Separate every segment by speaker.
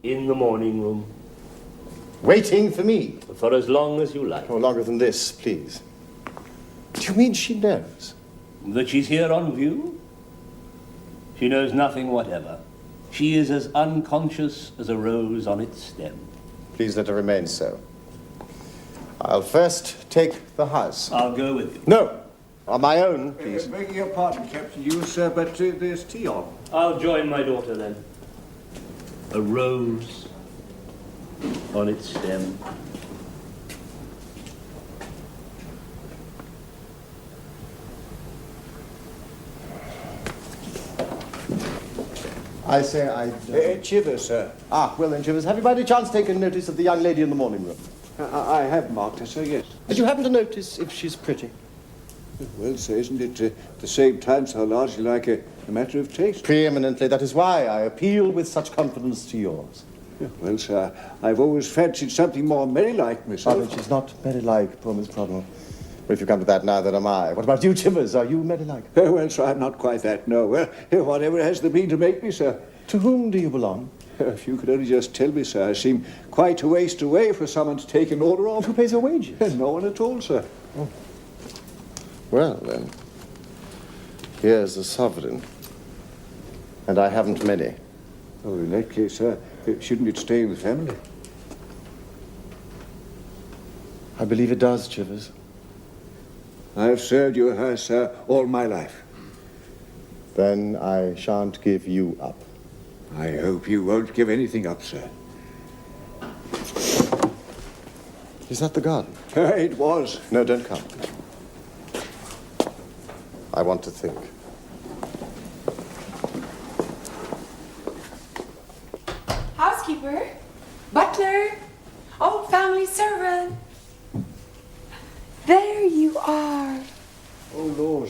Speaker 1: In the morning room.
Speaker 2: Waiting for me?
Speaker 1: For as long as you like.
Speaker 2: No longer than this, please. Do you mean she knows?
Speaker 1: That she's here on view? She knows nothing whatever. She is as unconscious as a rose on its stem.
Speaker 2: Please let her remain so. I'll first take the house.
Speaker 1: I'll go with you.
Speaker 2: No, on my own, please.
Speaker 3: Begging your pardon, Captain Hughes, sir, but there's tea on.
Speaker 1: I'll join my daughter then. A rose on its stem.
Speaker 2: I say I...
Speaker 3: Chivers, sir.
Speaker 2: Ah, well then, Chivers, have you by any chance taken notice of the young lady in the morning room?
Speaker 3: I have marked her, sir, yes.
Speaker 2: Did you happen to notice if she's pretty?
Speaker 3: Well, sir, isn't it at the same time so largely like a matter of taste?
Speaker 2: Preeminently. That is why I appeal with such confidence to yours.
Speaker 3: Yeah, well, sir, I've always fancied something more merry-like myself.
Speaker 2: Oh, but she's not merry-like, poor Miss Prodmore. Well, if you come to that now, then am I. What about you, Chivers? Are you merry-like?
Speaker 3: Well, sir, I'm not quite that, no. Well, whatever has the mean to make me, sir.
Speaker 2: To whom do you belong?
Speaker 3: If you could only just tell me, sir, I seem quite a waste away for someone to take an order of.
Speaker 2: Who pays her wages?
Speaker 3: No one at all, sir.
Speaker 2: Oh. Well, then, here's a sovereign. And I haven't many.
Speaker 3: Oh, in that case, sir, shouldn't it stay in the family?
Speaker 2: I believe it does, Chivers.
Speaker 3: I've served your house, sir, all my life.
Speaker 2: Then I shan't give you up.
Speaker 3: I hope you won't give anything up, sir.
Speaker 2: Is that the garden?
Speaker 3: It was.
Speaker 2: No, don't come. I want to think.
Speaker 4: Housekeeper, butler, old family servant. There you are.
Speaker 3: Oh, Lord.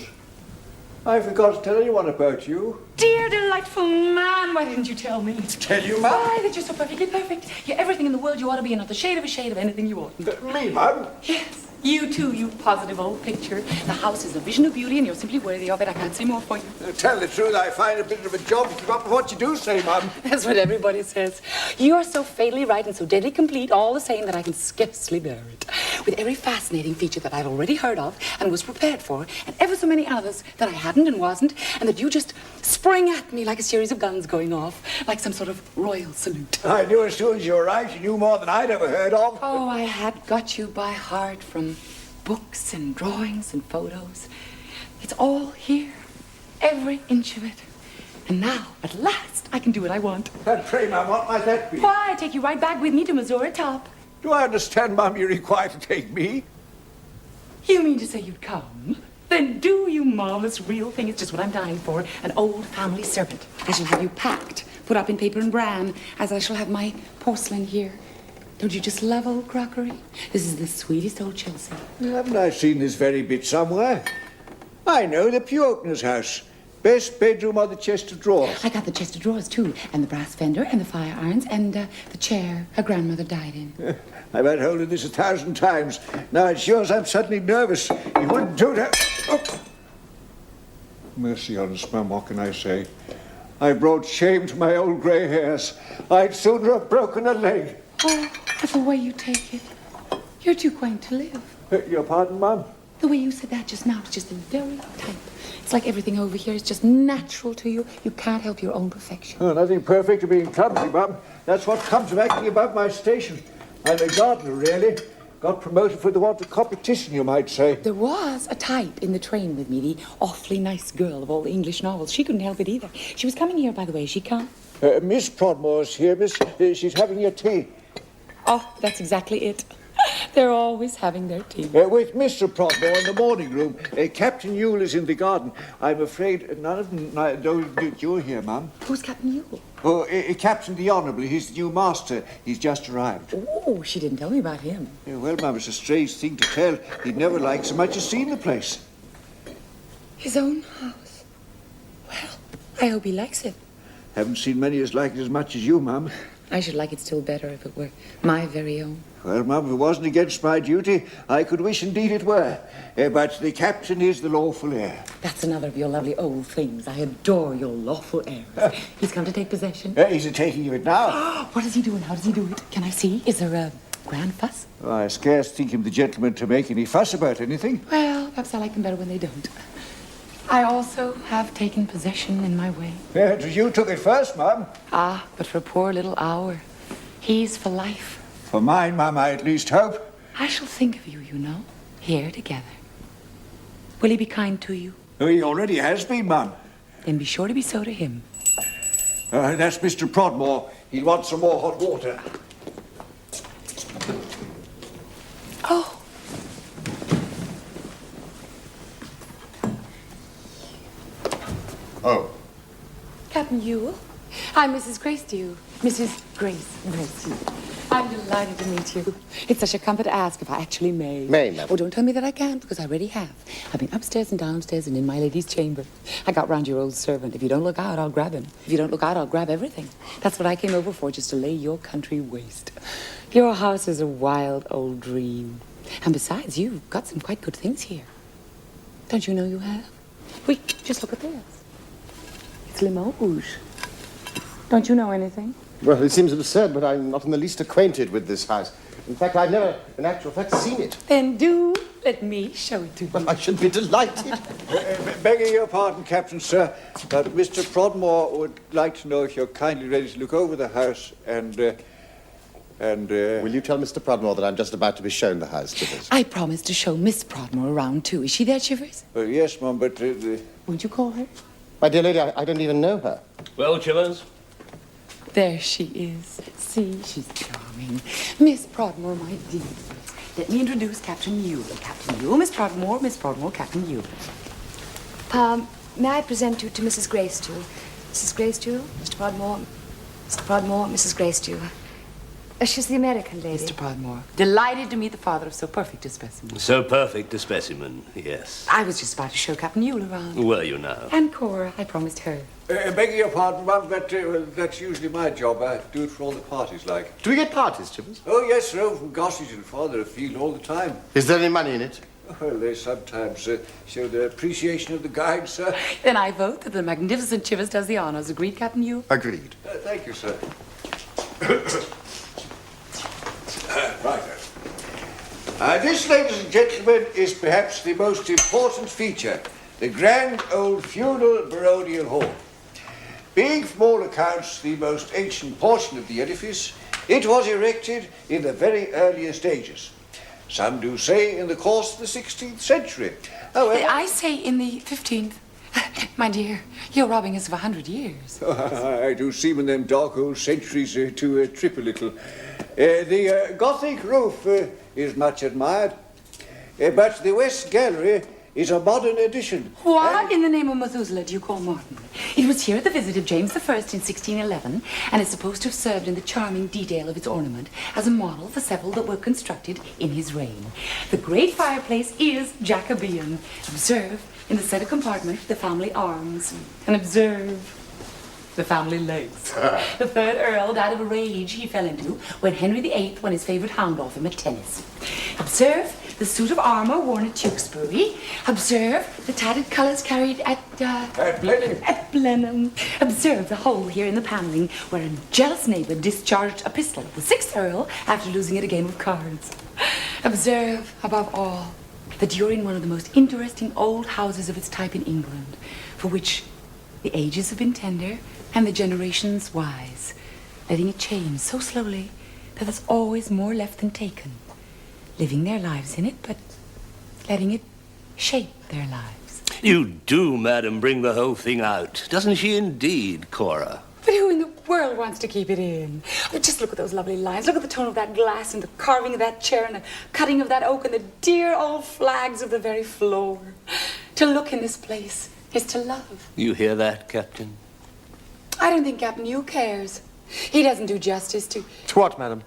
Speaker 3: I forgot to tell anyone about you.
Speaker 4: Dear, delightful man, why didn't you tell me?
Speaker 3: Tell you, ma'am?
Speaker 4: Why, that you're so perfectly perfect. You're everything in the world you ought to be and not the shade of a shade of anything you oughtn't.
Speaker 3: Me, ma'am?
Speaker 4: Yes, you too, you positive old picture. The house is a vision of beauty and you're simply worthy of it. I can't say more for you.
Speaker 3: Tell the truth, I find a bit of a job to keep up with what you do say, ma'am.
Speaker 4: That's what everybody says. You are so fatally right and so deadly complete, all the same, that I can scarcely bear it. With every fascinating feature that I'd already heard of and was prepared for, and ever so many others that I hadn't and wasn't, and that you just sprang at me like a series of guns going off, like some sort of royal salute.
Speaker 3: I knew as soon as you arrived, you knew more than I'd ever heard of.
Speaker 4: Oh, I had got you by heart from books and drawings and photos. It's all here, every inch of it. And now, at last, I can do what I want.
Speaker 3: And pray, ma'am, what might that be?
Speaker 4: Why, I take you right back with me to Missouri Top.
Speaker 3: Do I understand, ma'am, you're required to take me?
Speaker 4: You mean to say you'd come? Then do, you marvelous real thing. It's just what I'm dying for. An old family servant. I shall have you packed, put up in paper and bran, as I shall have my porcelain here. Don't you just love old crockery? This is the sweetest old Chelsea.
Speaker 3: Haven't I seen this very bit somewhere? I know, the pew opener's house. Best bedroom or the chest of drawers.
Speaker 4: I got the chest of drawers, too, and the brass fender, and the fire irons, and the chair her grandmother died in.
Speaker 3: I've had hold of this 1,000 times. Now it shows I'm suddenly nervous. You wouldn't do that. Oh. Mercy on us, ma'am, what can I say? I brought shame to my old grey hairs. I'd sooner have broken a leg.
Speaker 4: Oh, but the way you take it. You're too quaint to live.
Speaker 3: Your pardon, ma'am?
Speaker 4: The way you said that just now is just the very type. It's like everything over here is just natural to you. You can't help your own perfection.
Speaker 3: Oh, nothing perfect to being clumsy, ma'am. That's what comes of acting above my station. I'm a gardener, really. Got promoted for the want of competition, you might say.
Speaker 4: There was a type in the train with me, the awfully nice girl of all the English novels. She couldn't help it either. She was coming here, by the way. Is she come?
Speaker 3: Miss Prodmore's here, miss. She's having your tea.
Speaker 4: Oh, that's exactly it. They're always having their tea.
Speaker 3: With Mr. Prodmore in the morning room. Captain Yule is in the garden. I'm afraid none of them know that you're here, ma'am.
Speaker 4: Who's Captain Yule?
Speaker 3: Oh, Captain the Honourable. He's the new master. He's just arrived.
Speaker 4: Oh, she didn't tell me about him.
Speaker 3: Well, ma'am, it's a strange thing to tell. He'd never like so much as seen the place.
Speaker 4: His own house. Well, I hope he likes it.
Speaker 3: Haven't seen many as like it as much as you, ma'am.
Speaker 4: I should like it still better if it were my very own.
Speaker 3: Well, Mum, if it wasn't against my duty, I could wish indeed it were. But the captain is the lawful heir.
Speaker 4: That's another of your lovely old things. I adore your lawful heirs. He's come to take possession.
Speaker 3: He's a taking of it now.
Speaker 4: What does he do and how does he do it? Can I see? Is there a grand fuss?
Speaker 3: I scarce think him the gentleman to make any fuss about anything.
Speaker 4: Well, perhaps I like them better when they don't. I also have taken possession in my way.
Speaker 3: You took it first, Mum.
Speaker 4: Ah, but for a poor little hour. He's for life.
Speaker 3: For mine, Mum, I at least hope.
Speaker 4: I shall think of you, you know, here together. Will he be kind to you?
Speaker 3: Oh, he already has been, Mum.
Speaker 4: Then be sure to be so to him.
Speaker 3: That's Mr. Prodmore. He'll want some more hot water.
Speaker 4: Oh.
Speaker 2: Oh.
Speaker 4: Captain Ewell. I'm Mrs. Gracedieu. Mrs. Grace Gracedieu. I'm delighted to meet you. It's such a comfort to ask if I actually may.
Speaker 2: May, madam.
Speaker 4: Oh, don't tell me that I can't, because I already have. I've been upstairs and downstairs and in my lady's chamber. I got round your old servant. If you don't look out, I'll grab him. If you don't look out, I'll grab everything. That's what I came over for, just to lay your country waste. Your house is a wild old dream. And besides, you've got some quite good things here. Don't you know you have? Wait, just look at this. It's Limoges. Don't you know anything?
Speaker 2: Well, it seems absurd, but I'm not in the least acquainted with this house. In fact, I've never, in actual fact, seen it.
Speaker 4: Then do let me show it to you.
Speaker 2: Well, I should be delighted.
Speaker 3: Begging your pardon, Captain, sir, but Mr. Prodmore would like to know if you're kindly ready to look over the house and...
Speaker 2: Will you tell Mr. Prodmore that I'm just about to be shown the house, Chivers?
Speaker 4: I promised to show Miss Prodmore around, too. Is she there, Chivers?
Speaker 3: Yes, Mum, but...
Speaker 4: Won't you call her?
Speaker 2: My dear lady, I don't even know her.
Speaker 1: Well, Chivers?
Speaker 4: There she is. See, she's charming. Miss Prodmore, my dear. Let me introduce Captain Ewell. Captain Ewell, Miss Prodmore, Captain Ewell.
Speaker 5: May I present you to Mrs. Gracedieu? Mrs. Gracedieu, Mr. Prodmore, Mrs. Gracedieu. She's the American lady.
Speaker 4: Mr. Prodmore, delighted to meet the father of so perfect a specimen.
Speaker 1: So perfect a specimen, yes.
Speaker 4: I was just about to show Captain Ewell around.
Speaker 1: Were you now?
Speaker 4: And Cora, I promised her.
Speaker 3: begging your pardon, Mum, but that's usually my job. I do it for all the parties, like.
Speaker 2: Do we get parties, Chivers?
Speaker 3: Oh, yes, sir, over from Gossage and Father afield all the time.
Speaker 2: Is there any money in it?
Speaker 3: Well, they sometimes show their appreciation of the guide, sir.
Speaker 4: Then I vote that the magnificent Chivers does the honors. Agreed, Captain Ewell?
Speaker 2: Agreed.
Speaker 3: Thank you, sir. Right. This, ladies and gentlemen, is perhaps the most important feature, the grand old feudal baronial hall. Being, from all accounts, the most ancient portion of the edifice, it was erected in the very earliest ages. Some do say in the course of the 16th century. However,
Speaker 4: I say in the 15th. My dear, you're robbing us of 100 years.
Speaker 3: I do seem in them dark old centuries to trip a little. The Gothic roof is much admired, but the West Gallery is a modern addition.
Speaker 4: What in the name of Methuselah do you call modern? It was here at the visit of James I in 1611, and is supposed to have served in the charming detail of its ornament as a model for several that were constructed in his reign. The great fireplace is Jacobean. Observe, in the center compartment, the family arms. And observe the family legs. The third Earl died of a rage he fell into when Henry VIII won his favorite hound off him at tennis. Observe the suit of armor worn at Tewkesbury. Observe the tattered colors carried at
Speaker 3: Blenheim.
Speaker 4: At Blenheim. Observe the hole here in the paneling where a jealous neighbor discharged a pistol at the 6th Earl after losing at a game of cards. Observe, above all, that you're in one of the most interesting old houses of its type in England, for which the ages have been tender and the generations wise, letting it change so slowly that there's always more left than taken, living their lives in it, but letting it shape their lives.
Speaker 1: You do, madam, bring the whole thing out. Doesn't she indeed, Cora?
Speaker 4: But who in the world wants to keep it in? Oh, just look at those lovely lines. Look at the tone of that glass and the carving of that chair and the cutting of that oak and the dear old flags of the very floor. To look in this place is to love.
Speaker 1: You hear that, Captain?
Speaker 4: I don't think Captain Ewell cares. He doesn't do justice to
Speaker 2: what, madam?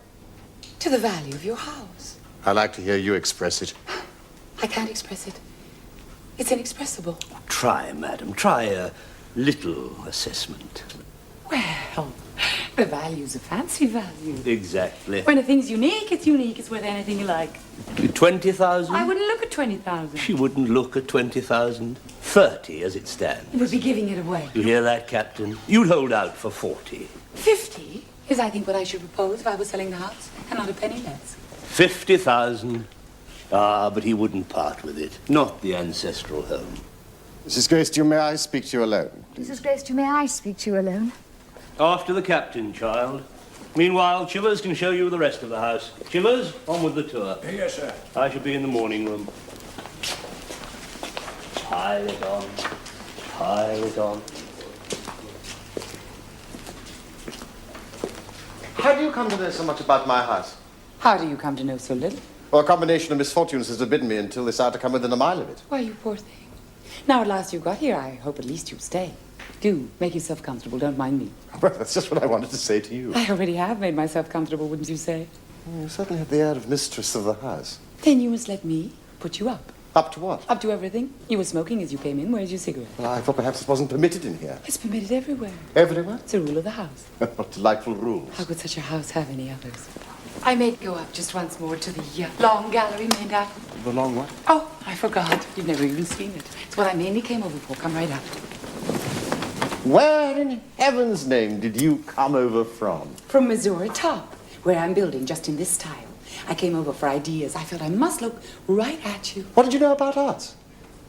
Speaker 4: the value of your house.
Speaker 2: I'd like to hear you express it.
Speaker 4: I can't express it. It's inexpressible.
Speaker 1: Try, madam. Try a little assessment.
Speaker 4: Well, The value's a fancy value.
Speaker 1: Exactly.
Speaker 4: When a thing's unique, it's unique. It's worth anything you like.
Speaker 1: 20,000?
Speaker 4: I wouldn't look at 20,000.
Speaker 1: She wouldn't look at 20,000. 30 as it stands.
Speaker 4: It would be giving it away.
Speaker 1: You hear that, Captain? You'd hold out for 40.
Speaker 4: 50 is, I think, what I should propose if I was selling the house, and not a penny less.
Speaker 1: 50,000. Ah, but he wouldn't part with it. Not the ancestral home.
Speaker 2: Mrs. Gracedieu, may I speak to you alone?
Speaker 5: Mrs. Gracedieu, may I speak to you alone?
Speaker 1: After the captain, child. Meanwhile, Chivers can show you the rest of the house. Chivers, on with the tour.
Speaker 3: Yes, sir.
Speaker 1: I shall be in the morning room. Pile it on. Pile it on.
Speaker 2: How do you come to know so much about my house?
Speaker 4: How do you come to know so little?
Speaker 2: Well, a combination of misfortunes has forbidden me until they started to come within a mile of it.
Speaker 4: Why, you poor thing. Now, at last you got here, I hope at least you'll stay. Do, make yourself comfortable, don't mind me.
Speaker 2: Well, that's just what I wanted to say to you.
Speaker 4: I already have made myself comfortable, wouldn't you say?
Speaker 2: You certainly have the air of mistress of the house.
Speaker 4: Then you must let me put you up.
Speaker 2: Up to what?
Speaker 4: Up to everything. You were smoking as you came in. Where's your cigarette?
Speaker 2: Well, I thought perhaps it wasn't permitted in here.
Speaker 4: It's permitted everywhere.
Speaker 2: Everywhere?
Speaker 4: It's a rule of the house.
Speaker 2: What delightful rules.
Speaker 4: How could such a house have any others? I may go up just once more to the long gallery, mayn't I?
Speaker 2: The long what?
Speaker 4: Oh, I forgot. You've never even seen it. It's what I mainly came over for. Come right up.
Speaker 2: Where in heaven's name did you come over from?
Speaker 4: From Missouri Top, where I'm building just in this style. I came over for ideas. I felt I must look right at you.
Speaker 2: What did you know about arts?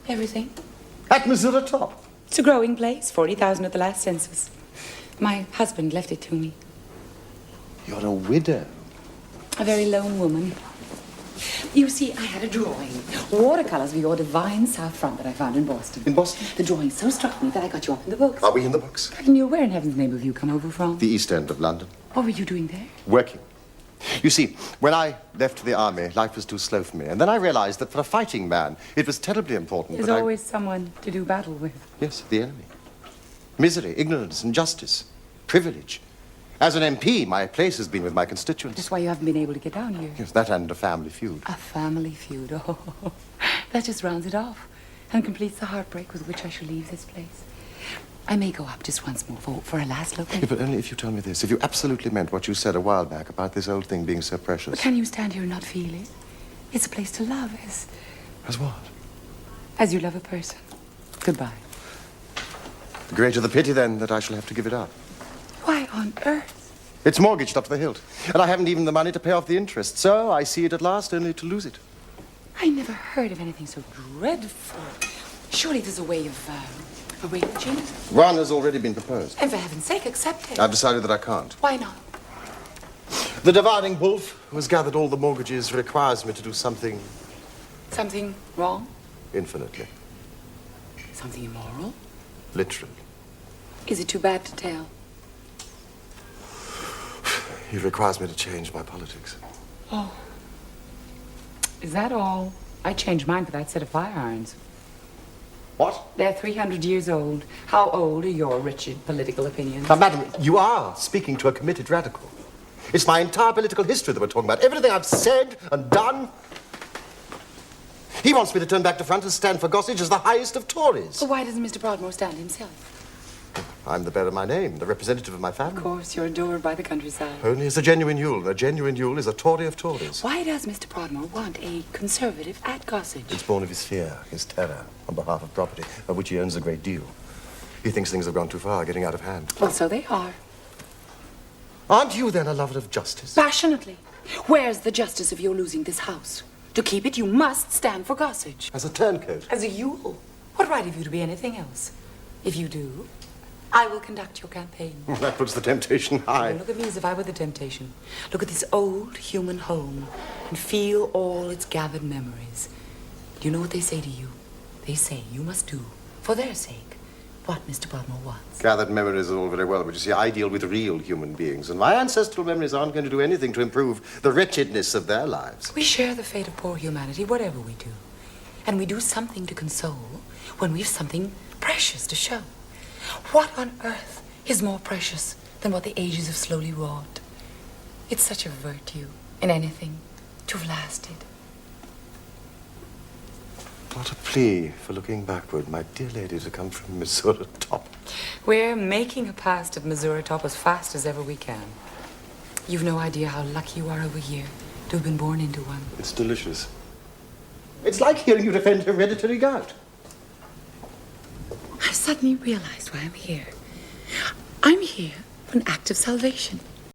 Speaker 4: Everything.
Speaker 2: At Missouri Top.
Speaker 4: It's a growing place. 40,000 at the last census. My husband left it to me.
Speaker 2: You're a widow.
Speaker 4: A very lone woman. You see, I had a drawing. Watercolors of your divine South Front that I found in Boston.
Speaker 2: In Boston?
Speaker 4: The drawing so struck me that I got you up in the books.
Speaker 2: Are we in the books?
Speaker 4: And you, where in heaven's name have you come over from?
Speaker 2: The East End of London.
Speaker 4: What were you doing there?
Speaker 2: Working. You see, when I left the army, life was too slow for me. And then I realized that for a fighting man, it was terribly important
Speaker 4: There's
Speaker 2: that
Speaker 4: always someone to do battle with.
Speaker 2: Yes, the enemy. Misery, ignorance, injustice, privilege. As an MP, my place has been with my constituents.
Speaker 4: That's why you haven't been able to get down here.
Speaker 2: Yes, that and a family feud.
Speaker 4: A family feud. Oh, that just rounds it off and completes the heartbreak with which I shall leave this place. I may go up just once more for a last look.
Speaker 2: Yeah, but only if you tell me this. If you absolutely meant what you said a while back about this old thing being so precious.
Speaker 4: But can you stand here and not feel it? It's a place to love,
Speaker 2: As what?
Speaker 4: as you love a person. Goodbye.
Speaker 2: The greater the pity, then, that I shall have to give it up.
Speaker 4: Why on earth?
Speaker 2: It's mortgaged up to the hilt. And I haven't even the money to pay off the interest. So I see it at last only to lose it.
Speaker 4: I never heard of anything so dreadful. Surely there's a way of arranging it.
Speaker 2: One has already been proposed.
Speaker 4: And for heaven's sake, accept it.
Speaker 2: I've decided that I can't.
Speaker 4: Why not?
Speaker 2: The dividing wolf, who has gathered all the mortgages, requires me to do something
Speaker 4: Something wrong?
Speaker 2: infinitely,
Speaker 4: Something immoral?
Speaker 2: literally.
Speaker 4: Is it too bad to tell?
Speaker 2: He requires me to change my politics.
Speaker 4: Oh. Is that all? I changed mine for that set of fire irons.
Speaker 2: What?
Speaker 4: They're 300 years old. How old are your wretched political opinions?
Speaker 2: Now, madam, you are speaking to a committed radical. It's my entire political history that we're talking about. Everything I've said and done. He wants me to turn back to front and stand for Gossage as the highest of Tories.
Speaker 4: So why doesn't Mr. Broadmoor stand himself?
Speaker 2: I'm the bearer of my name, the representative of my
Speaker 4: Of
Speaker 2: family.
Speaker 4: course, you're adored by the countryside.
Speaker 2: Only as a genuine Yule, and a genuine Yule is a Tory of Tories.
Speaker 4: Why does Mr. Broadmoor want a conservative at Gossage?
Speaker 2: It's born of his fear, his terror, on behalf of property, of which he owns a great deal. He thinks things have gone too far, getting out of hand.
Speaker 4: Well, so they are.
Speaker 2: Aren't you, then, a lover of justice?
Speaker 4: Passionately. Where's the justice of your losing this house? To keep it, you must stand for Gossage.
Speaker 2: As a turncoat?
Speaker 4: As a Yule. What right have you to be anything else? If you do, I will conduct your campaign.
Speaker 2: That puts the temptation high.
Speaker 4: Now look at me as if I were the temptation. Look at this old human home and feel all its gathered memories. Do you know what they say to you? They say you must do, for their sake, what Mr. Broadmoor wants.
Speaker 2: Gathered memories are all very well, but you see, I deal with real human beings, and my ancestral memories aren't going to do anything to improve the wretchedness of their lives.
Speaker 4: We share the fate of poor humanity, whatever we do. And we do something to console when we've something precious to show. What on earth is more precious than what the ages have slowly wrought? It's such a virtue in anything to have lasted.
Speaker 2: What a plea for looking backward, my dear lady, to come from Missouri Top.
Speaker 4: We're making a past of Missouri Top as fast as ever we can. You've no idea how lucky you are over here to have been born into one.
Speaker 2: It's delicious. It's like hearing you defend hereditary gout.
Speaker 4: I've suddenly realized why I'm here. I'm here for an act of salvation.